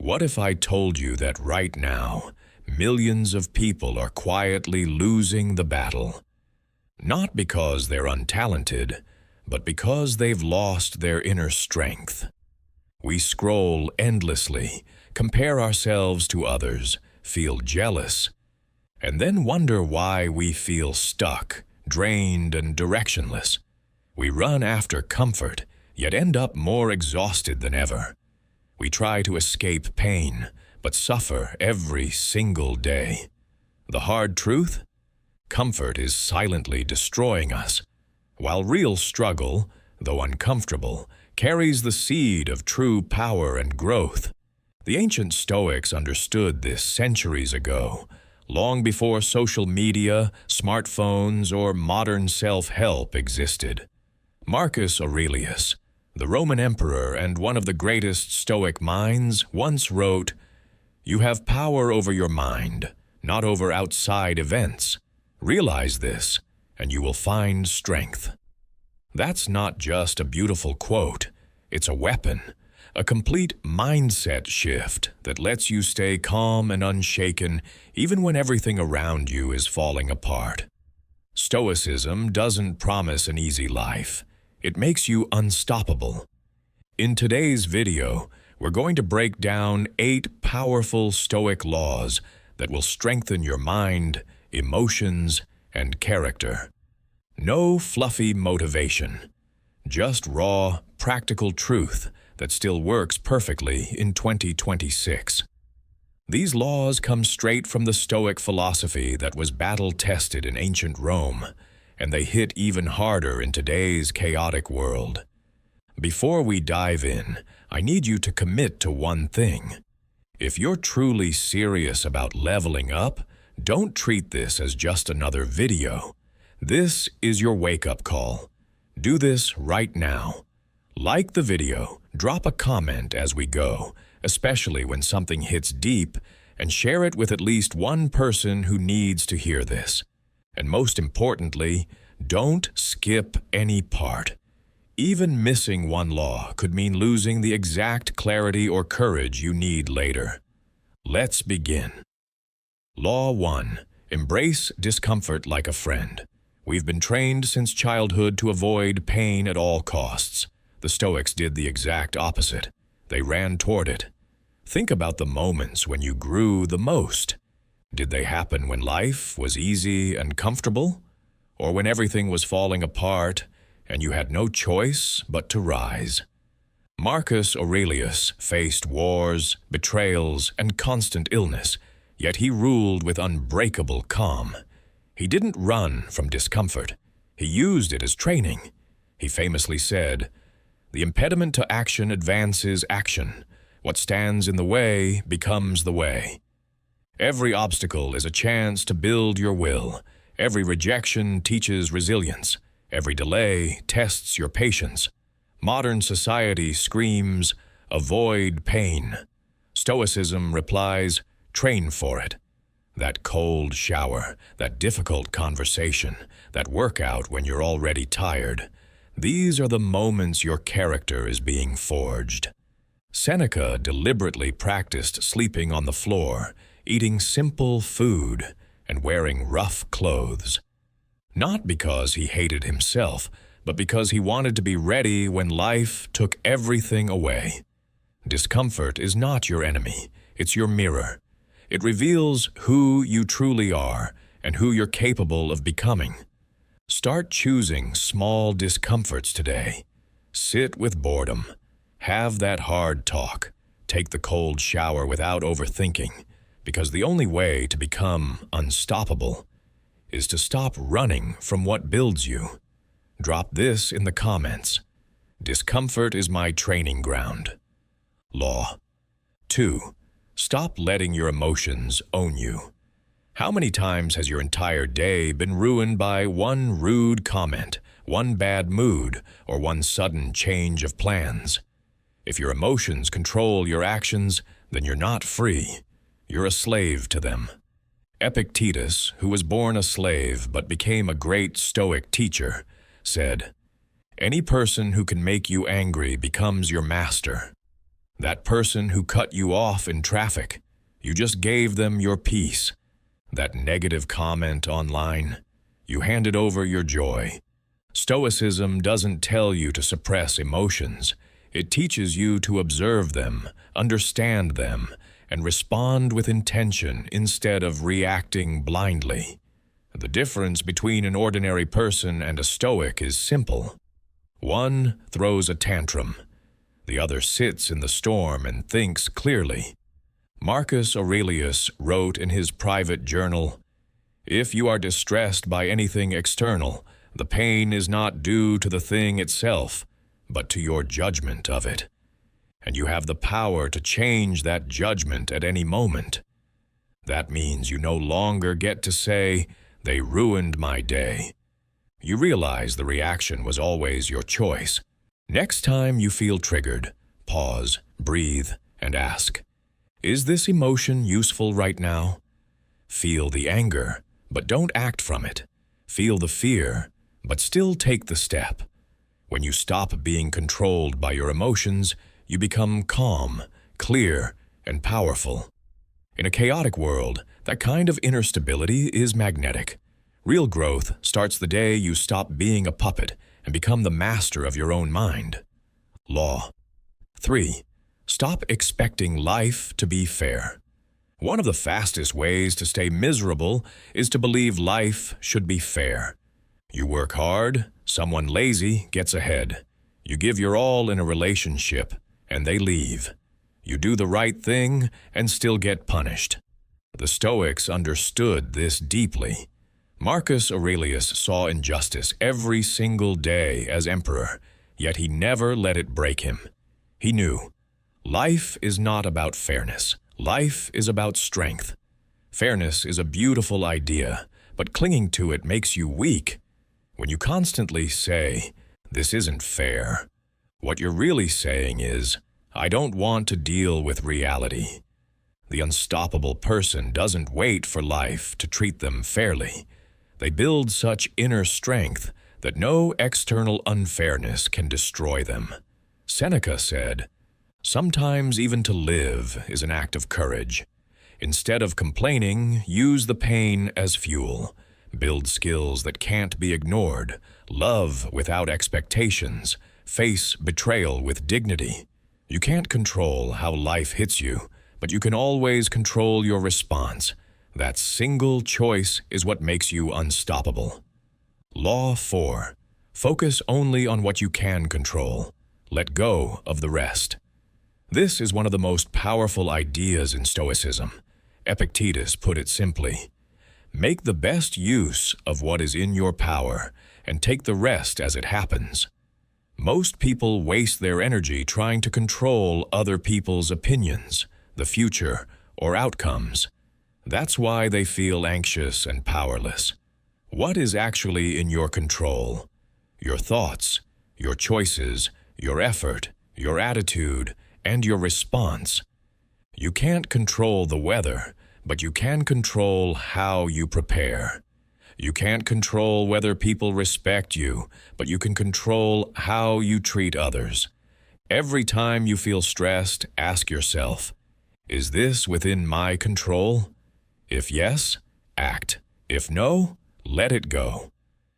What if I told you that right now, millions of people are quietly losing the battle? Not because they're untalented, but because they've lost their inner strength. We scroll endlessly, compare ourselves to others, feel jealous, and then wonder why we feel stuck, drained, and directionless. We run after comfort, yet end up more exhausted than ever. We try to escape pain, but suffer every single day. The hard truth? Comfort is silently destroying us, while real struggle, though uncomfortable, carries the seed of true power and growth. The ancient Stoics understood this centuries ago, long before social media, smartphones, or modern self-help existed. Marcus Aurelius, the Roman emperor and one of the greatest Stoic minds, once wrote, "You have power over your mind, not over outside events. Realize this, and you will find strength." That's not just a beautiful quote, it's a weapon, a complete mindset shift that lets you stay calm and unshaken even when everything around you is falling apart. Stoicism doesn't promise an easy life. It makes you unstoppable. In today's video, we're going to break down 8 powerful Stoic laws that will strengthen your mind, emotions, and character. No fluffy motivation, just raw, practical truth that still works perfectly in 2026. These laws come straight from the Stoic philosophy that was battle-tested in ancient Rome, and they hit even harder in today's chaotic world. Before we dive in, I need you to commit to one thing. If you're truly serious about leveling up, don't treat this as just another video. This is your wake-up call. Do this right now. Like the video, drop a comment as we go, especially when something hits deep, and share it with at least one person who needs to hear this. And most importantly, don't skip any part. Even missing one law could mean losing the exact clarity or courage you need later. Let's begin. Law 1. Embrace discomfort like a friend. We've been trained since childhood to avoid pain at all costs. The Stoics did the exact opposite. They ran toward it. Think about the moments when you grew the most. Did they happen when life was easy and comfortable? Or when everything was falling apart and you had no choice but to rise? Marcus Aurelius faced wars, betrayals, and constant illness, yet he ruled with unbreakable calm. He didn't run from discomfort. He used it as training. He famously said, "The impediment to action advances action. What stands in the way becomes the way." Every obstacle is a chance to build your will. Every rejection teaches resilience. Every delay tests your patience. Modern society screams, "Avoid pain." Stoicism replies, "Train for it." That cold shower, that difficult conversation, that workout when you're already tired. These are the moments your character is being forged. Seneca deliberately practiced sleeping on the floor, eating simple food, and wearing rough clothes. Not because he hated himself, but because he wanted to be ready when life took everything away. Discomfort is not your enemy, it's your mirror. It reveals who you truly are and who you're capable of becoming. Start choosing small discomforts today. Sit with boredom. Have that hard talk. Take the cold shower without overthinking, because the only way to become unstoppable is to stop running from what builds you. Drop this in the comments. Discomfort is my training ground. Law 2. Stop letting your emotions own you. How many times has your entire day been ruined by one rude comment, one bad mood, or one sudden change of plans? If your emotions control your actions, then you're not free. You're a slave to them. Epictetus, who was born a slave but became a great Stoic teacher, said, "Any person who can make you angry becomes your master." That person who cut you off in traffic, you just gave them your peace. That negative comment online, you handed over your joy. Stoicism doesn't tell you to suppress emotions. It teaches you to observe them, understand them, and respond with intention instead of reacting blindly. The difference between an ordinary person and a Stoic is simple. One throws a tantrum. The other sits in the storm and thinks clearly. Marcus Aurelius wrote in his private journal, "If you are distressed by anything external, the pain is not due to the thing itself, but to your judgment of it. And you have the power to change that judgment at any moment. That means you no longer get to say, 'They ruined my day.' You realize the reaction was always your choice. Next time you feel triggered, pause, breathe, and ask, 'Is this emotion useful right now?' Feel the anger, but don't act from it. Feel the fear, but still take the step. When you stop being controlled by your emotions, you become calm, clear, and powerful. In a chaotic world, that kind of inner stability is magnetic. Real growth starts the day you stop being a puppet and become the master of your own mind. Law. 3. Stop expecting life to be fair. One of the fastest ways to stay miserable is to believe life should be fair. You work hard, someone lazy gets ahead. You give your all in a relationship, and they leave. You do the right thing and still get punished. The Stoics understood this deeply. Marcus Aurelius saw injustice every single day as emperor, yet he never let it break him. He knew, life is not about fairness. Life is about strength. Fairness is a beautiful idea, but clinging to it makes you weak. When you constantly say, "This isn't fair," what you're really saying is, "I don't want to deal with reality." The unstoppable person doesn't wait for life to treat them fairly. They build such inner strength that no external unfairness can destroy them. Seneca said, "Sometimes even to live is an act of courage. Instead of complaining, use the pain as fuel. Build skills that can't be ignored. Love without expectations. Face betrayal with dignity. You can't control how life hits you, but you can always control your response. That single choice is what makes you unstoppable." Law 4. Focus only on what you can control. Let go of the rest. This is one of the most powerful ideas in Stoicism. Epictetus put it simply, "Make the best use of what is in your power, and take the rest as it happens." Most people waste their energy trying to control other people's opinions, the future, or outcomes. That's why they feel anxious and powerless. What is actually in your control? Your thoughts, your choices, your effort, your attitude, and your response. You can't control the weather, but you can control how you prepare. You can't control whether people respect you, but you can control how you treat others. Every time you feel stressed, ask yourself, "Is this within my control?" If yes, act. If no, let it go.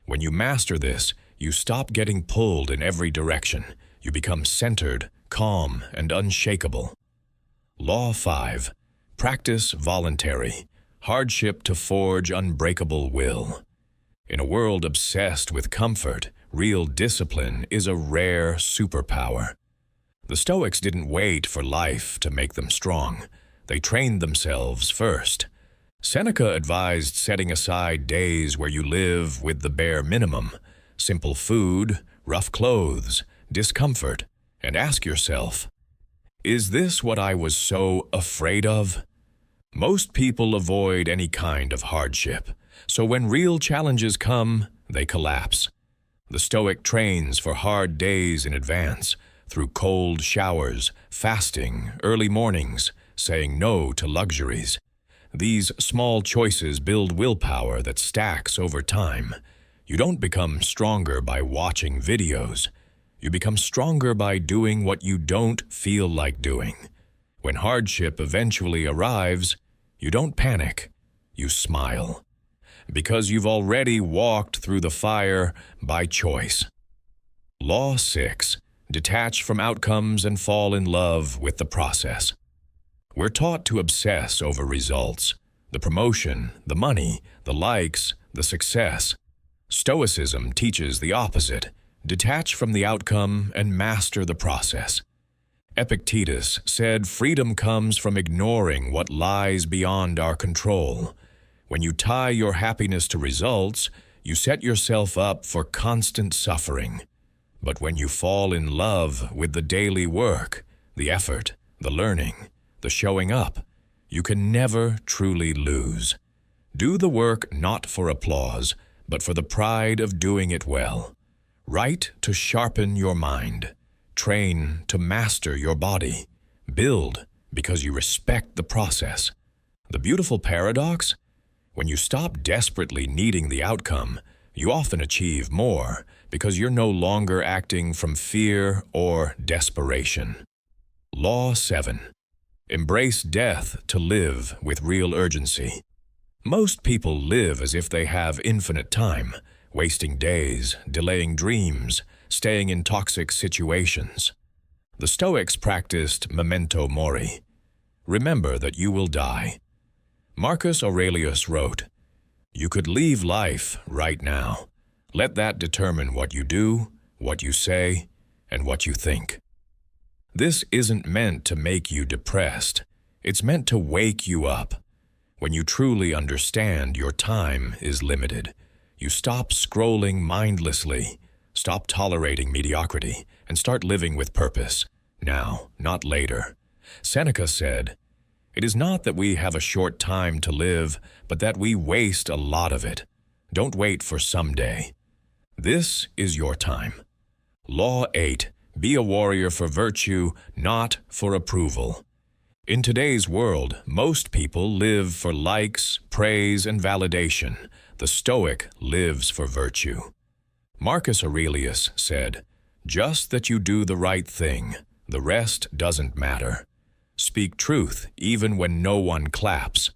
When you master this, you stop getting pulled in every direction. You become centered, calm, and unshakable. Law 5. Practice voluntary. Hardship to forge unbreakable will. In a world obsessed with comfort, real discipline is a rare superpower. The Stoics didn't wait for life to make them strong. They trained themselves first. Seneca advised setting aside days where you live with the bare minimum, simple food, rough clothes, discomfort, and ask yourself, "Is this what I was so afraid of?" Most people avoid any kind of hardship, so when real challenges come, they collapse. The Stoic trains for hard days in advance, through cold showers, fasting, early mornings, saying no to luxuries. These small choices build willpower that stacks over time. You don't become stronger by watching videos. You become stronger by doing what you don't feel like doing. When hardship eventually arrives, you don't panic, you smile. Because you've already walked through the fire by choice. Law 6. Detach from outcomes and fall in love with the process. We're taught to obsess over results, the promotion, the money, the likes, the success. Stoicism teaches the opposite. Detach from the outcome and master the process. Epictetus said freedom comes from ignoring what lies beyond our control. When you tie your happiness to results, you set yourself up for constant suffering. But when you fall in love with the daily work, the effort, the learning, the showing up, you can never truly lose. Do the work not for applause, but for the pride of doing it well. Write to sharpen your mind. Train to master your body. Build because you respect the process. The beautiful paradox? When you stop desperately needing the outcome, you often achieve more because you're no longer acting from fear or desperation. Law 7. Embrace death to live with real urgency. Most people live as if they have infinite time, wasting days, delaying dreams, staying in toxic situations. The Stoics practiced memento mori. Remember that you will die. Marcus Aurelius wrote, "You could leave life right now. Let that determine what you do, what you say, and what you think." This isn't meant to make you depressed. It's meant to wake you up. When you truly understand your time is limited, you stop scrolling mindlessly, stop tolerating mediocrity, and start living with purpose. Now, not later. Seneca said, "It is not that we have a short time to live, but that we waste a lot of it. Don't wait for someday." This is your time. Law 8. Be a warrior for virtue, not for approval. In today's world, most people live for likes, praise, and validation. The Stoic lives for virtue. Marcus Aurelius said, "Just that you do the right thing, the rest doesn't matter. Speak truth even when no one claps.